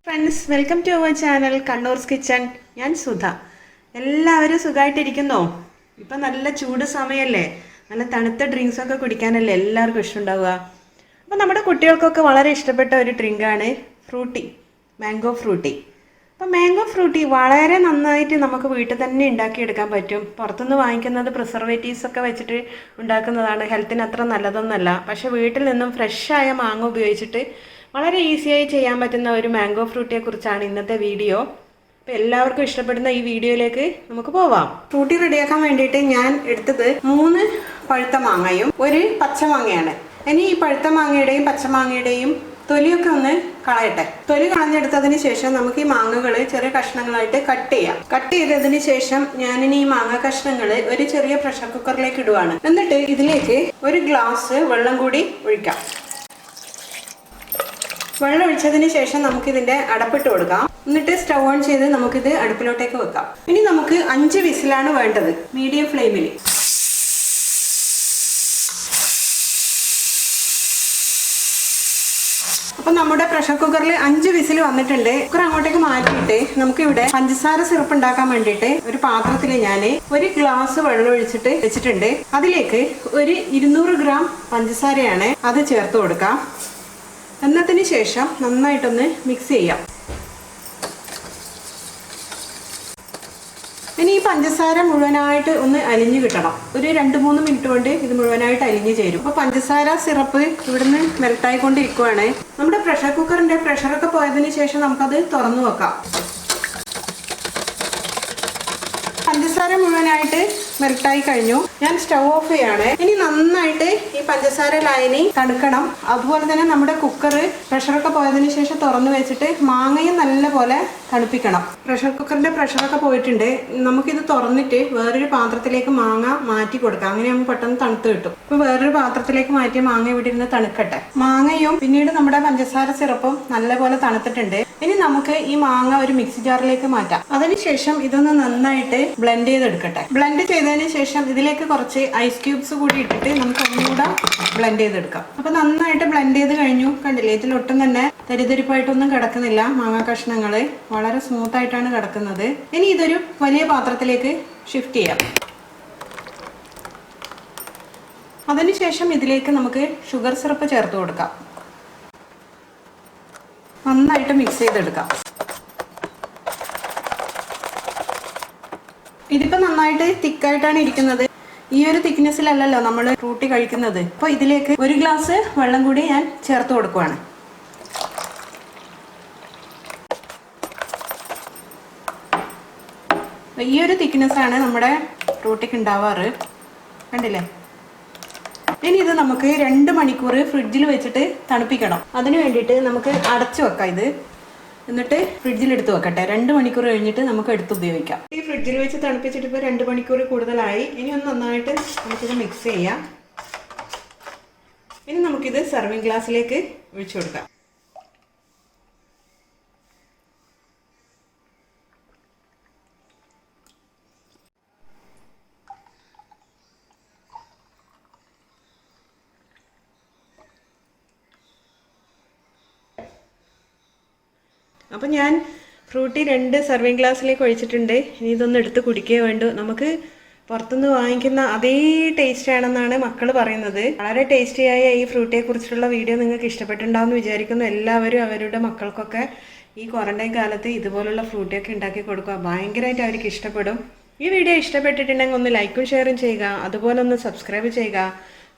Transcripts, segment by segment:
Friends, welcome to our channel Kannur's kitchen. ഞാൻ സുധ. എല്ലാവരും സുഖമായിട്ടിരിക്കുന്നോ? ഇപ്പം നല്ല ചൂട് സമയമല്ലേ, നല്ല തണുത്ത ഡ്രിങ്ക്സൊക്കെ കുടിക്കാനല്ലേ എല്ലാവർക്കും ഇഷ്ടമുണ്ടാവുക. അപ്പോൾ നമ്മുടെ കുട്ടികൾക്കൊക്കെ വളരെ ഇഷ്ടപ്പെട്ട ഒരു ഡ്രിങ്കാണ് ഫ്രൂട്ടി, മാംഗോ ഫ്രൂട്ടി. അപ്പോൾ മാംഗോ ഫ്രൂട്ടി വളരെ നന്നായിട്ട് നമുക്ക് വീട്ടിൽ തന്നെ ഉണ്ടാക്കിയെടുക്കാൻ പറ്റും. പുറത്തുനിന്ന് വാങ്ങിക്കുന്നത് പ്രിസർവേറ്റീവ്സ് ഒക്കെ വെച്ചിട്ട് ഉണ്ടാക്കുന്നതാണ്, ഹെൽത്തിന് അത്ര നല്ലതൊന്നുമല്ല. പക്ഷേ വീട്ടിൽ നിന്നും ഫ്രഷായ മാങ്ങ ഉപയോഗിച്ചിട്ട് വളരെ ഈസിയായി ചെയ്യാൻ പറ്റുന്ന ഒരു മാംഗോ ഫ്രൂട്ടിയെ കുറിച്ചാണ് ഇന്നത്തെ വീഡിയോ. അപ്പോൾ എല്ലാവർക്കും ഇഷ്ടപ്പെടുന്ന ഈ വീഡിയോയിലേക്ക് നമുക്ക് പോവാം. ഫ്രൂട്ടി റെഡിയാക്കാൻ വേണ്ടിയിട്ട് ഞാൻ എടുത്തത് 3 പഴുത്ത മാങ്ങയും 1 പച്ചമാങ്ങയാണ്. ഇനി ഈ പഴുത്ത മാങ്ങയുടെയും പച്ചമാങ്ങയുടെയും തൊലിയൊക്കെ ഒന്ന് കളയട്ടെ. തൊലി കളഞ്ഞെടുത്തതിന് ശേഷം നമുക്ക് ഈ മാങ്ങകൾ ചെറിയ കഷ്ണങ്ങളായിട്ട് കട്ട് ചെയ്യാം. കട്ട് ചെയ്തതിന് ശേഷം ഞാനിനി ഈ മാങ്ങ കഷ്ണങ്ങൾ ഒരു ചെറിയ പ്രഷർ കുക്കറിലേക്ക് ഇടുവാണ്. എന്നിട്ട് ഇതിലേക്ക് 1 ഗ്ലാസ് വെള്ളം കൂടി ഒഴിക്കാം. വെള്ളം ഒഴിച്ചതിന് ശേഷം നമുക്കിതിൻ്റെ അടപ്പിട്ട് കൊടുക്കാം. എന്നിട്ട് സ്റ്റൗ ഓൺ ചെയ്ത് നമുക്കിത് അടുപ്പിലോട്ടേക്ക് വെക്കാം. ഇനി നമുക്ക് 5 വിസിലാണ് വേണ്ടത്, മീഡിയം ഫ്ലെയിമിൽ. അപ്പം നമ്മുടെ പ്രഷർ കുക്കറിൽ 5 വിസിൽ വന്നിട്ടുണ്ട്. കുക്കർ അങ്ങോട്ടേക്ക് മാറ്റിയിട്ട് നമുക്കിവിടെ പഞ്ചസാര സിറപ്പ് ഉണ്ടാക്കാൻ വേണ്ടിയിട്ട് ഒരു പാത്രത്തിൽ ഞാൻ 1 ഗ്ലാസ് വെള്ളം ഒഴിച്ചിട്ട് വെച്ചിട്ടുണ്ട്. അതിലേക്ക് 200 ഗ്രാം പഞ്ചസാരയാണ്, അത് ചേർത്ത് കൊടുക്കാം. എന്നതിന് ശേഷം നന്നായിട്ടൊന്ന് മിക്സ് ചെയ്യാം. ഇനി ഈ പഞ്ചസാര മുഴുവനായിട്ട് ഒന്ന് അലിഞ്ഞു കിട്ടണം. ഒരു 2-3 മിനിറ്റ് കൊണ്ട് ഇത് മുഴുവനായിട്ട് അലിഞ്ഞു ചേരും. അപ്പോൾ പഞ്ചസാര സിറപ്പ് ഇവിടുന്ന് മെൽട്ടായിക്കൊണ്ടിരിക്കുവാണ്. നമ്മുടെ പ്രഷർ കുക്കറിൻ്റെ പ്രഷറൊക്കെ പോയതിന് ശേഷം നമുക്കത് തുറന്നു വെക്കാം. പഞ്ചസാര മുഴുവനായിട്ട് മെൽട്ടായി കഴിഞ്ഞു. ഞാൻ സ്റ്റൗ ഓഫ് ചെയ്യാണ്. ഇനി നന്നായിട്ട് ഈ പഞ്ചസാര ലായനി തണുക്കണം. അതുപോലെ തന്നെ നമ്മുടെ കുക്കർ പ്രഷറൊക്കെ പോയതിന് ശേഷം തുറന്നു വെച്ചിട്ട് മാങ്ങയും നല്ലപോലെ തണുപ്പിക്കണം. പ്രഷർ കുക്കറിന്റെ പ്രഷറൊക്കെ പോയിട്ടുണ്ട്. നമുക്കിത് തുറന്നിട്ട് വേറൊരു പാത്രത്തിലേക്ക് മാങ്ങ മാറ്റി കൊടുക്കാം. അങ്ങനെയാകുമ്പോൾ പെട്ടെന്ന് തണുത്ത് കിട്ടും. ഇപ്പൊ വേറൊരു പാത്രത്തിലേക്ക് മാറ്റിയ മാങ്ങ ഇവിടെ ഇരുന്ന് തണുക്കട്ടെ. മാങ്ങയും പിന്നീട് നമ്മുടെ പഞ്ചസാര സിറപ്പും നല്ലപോലെ തണുത്തിട്ടുണ്ട്. ഇനി നമുക്ക് ഈ മാങ്ങ ഒരു മിക്സി ജാറിലേക്ക് മാറ്റാം. അതിനുശേഷം ഇതൊന്ന് നന്നായിട്ട് ബ്ലെൻഡ് ചെയ്തെടുക്കട്ടെ. ബ്ലെൻഡ് ചെയ്തതിന് ശേഷം ഇതിലേക്ക് കുറച്ച് ഐസ് ക്യൂബ്സ് കൂടി ഇട്ടിട്ട് നമുക്ക് ഒന്നുകൂടെ ബ്ലെൻഡ് ചെയ്തെടുക്കാം. അപ്പൊ നന്നായിട്ട് ബ്ലെൻഡ് ചെയ്ത് കഴിഞ്ഞു. കണ്ടില്ലേ, ഇതിലൊട്ടും തന്നെ തരിതരിപ്പായിട്ടൊന്നും കിടക്കുന്നില്ല. മാങ്ങ കഷ്ണങ്ങൾ വളരെ സ്മൂത്ത് ആയിട്ടാണ് കിടക്കുന്നത്. ഇനി ഇതൊരു വലിയ പാത്രത്തിലേക്ക് ഷിഫ്റ്റ് ചെയ്യാം. അതിനുശേഷം ഇതിലേക്ക് നമുക്ക് ഷുഗർ സിറപ്പ് ചേർത്ത് കൊടുക്കാം. നന്നായിട്ട് മിക്സ് ചെയ്തെടുക്കാം. ഇതിപ്പോൾ നന്നായിട്ട് തിക്കായിട്ടാണ് ഇരിക്കുന്നത്. ഈ ഒരു തിക്നെസ്സിലല്ലല്ലോ നമ്മൾ ഫ്രൂട്ടി കഴിക്കുന്നത്. അപ്പോൾ ഇതിലേക്ക് 1 ഗ്ലാസ് വെള്ളം കൂടി ഞാൻ ചേർത്ത് കൊടുക്കുവാണ്. ഈ ഒരു തിക്നെസ്സാണ് നമ്മുടെ ഫ്രൂട്ടിക്ക് ഉണ്ടാവാറ്. കണ്ടില്ലേ? ഇനി ഇത് നമുക്ക് 2 മണിക്കൂർ ഫ്രിഡ്ജിൽ വെച്ചിട്ട് തണുപ്പിക്കണം. അതിന് വേണ്ടിയിട്ട് നമുക്ക് അടച്ചു വെക്കാം ഇത്. എന്നിട്ട് ഫ്രിഡ്ജിൽ എടുത്ത് വെക്കട്ടെ. 2 മണിക്കൂർ കഴിഞ്ഞിട്ട് നമുക്ക് എടുത്ത് ഉപയോഗിക്കാം. ഈ ഫ്രിഡ്ജിൽ വെച്ച് തണുപ്പിച്ചിട്ട് ഇപ്പോൾ 2 മണിക്കൂർ കൂടുതലായി. ഇനി ഒന്ന് നന്നായിട്ട് നമുക്കിത് മിക്സ് ചെയ്യാം. ഇനി നമുക്കിത് സർവിങ് ഗ്ലാസ്സിലേക്ക് ഒഴിച്ചു കൊടുക്കാം. അപ്പം ഞാൻ ഫ്രൂട്ടി 2 സർവിങ് ഗ്ലാസ്സിലേക്ക് ഒഴിച്ചിട്ടുണ്ട്. ഇനി ഇതൊന്ന് എടുത്ത് കുടിക്കേ വേണ്ടു. നമുക്ക് പുറത്തുനിന്ന് വാങ്ങിക്കുന്ന അതേ ടേസ്റ്റ് ആണെന്നാണ് മക്കൾ പറയുന്നത്. വളരെ ടേസ്റ്റിയായ ഈ ഫ്രൂട്ടിയെ കുറിച്ചുള്ള വീഡിയോ നിങ്ങൾക്ക് ഇഷ്ടപ്പെട്ടിട്ടുണ്ടാവുമെന്ന് വിചാരിക്കുന്നു. എല്ലാവരും അവരുടെ മക്കൾക്കൊക്കെ ഈ ക്വാറന്റൈൻ കാലത്ത് ഇതുപോലുള്ള ഫ്രൂട്ടിയൊക്കെ ഉണ്ടാക്കി കൊടുക്കുക. ഭയങ്കരമായിട്ട് അവർക്ക് ഇഷ്ടപ്പെടും. ഈ വീഡിയോ ഇഷ്ടപ്പെട്ടിട്ടുണ്ടെങ്കിൽ ഒന്ന് ലൈക്കും ഷെയറും ചെയ്യുക. അതുപോലെ ഒന്ന് സബ്സ്ക്രൈബ് ചെയ്യുക.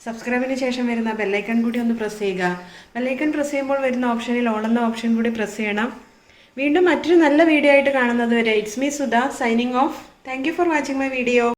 സബ്സ്ക്രൈബിന് ശേഷം വരുന്ന ബെല്ലൈക്കൺ കൂടി ഒന്ന് പ്രസ് ചെയ്യുക. ബെല്ലൈക്കൺ പ്രസ് ചെയ്യുമ്പോൾ വരുന്ന ഓപ്ഷനിൽ ഓൾ എന്ന ഓപ്ഷൻ കൂടി പ്രസ് ചെയ്യണം. വീണ്ടും മറ്റൊരു നല്ല വീഡിയോ ആയിട്ട് കാണുന്നത് വരെ it's me Sudha signing off. Thank you for watching my video.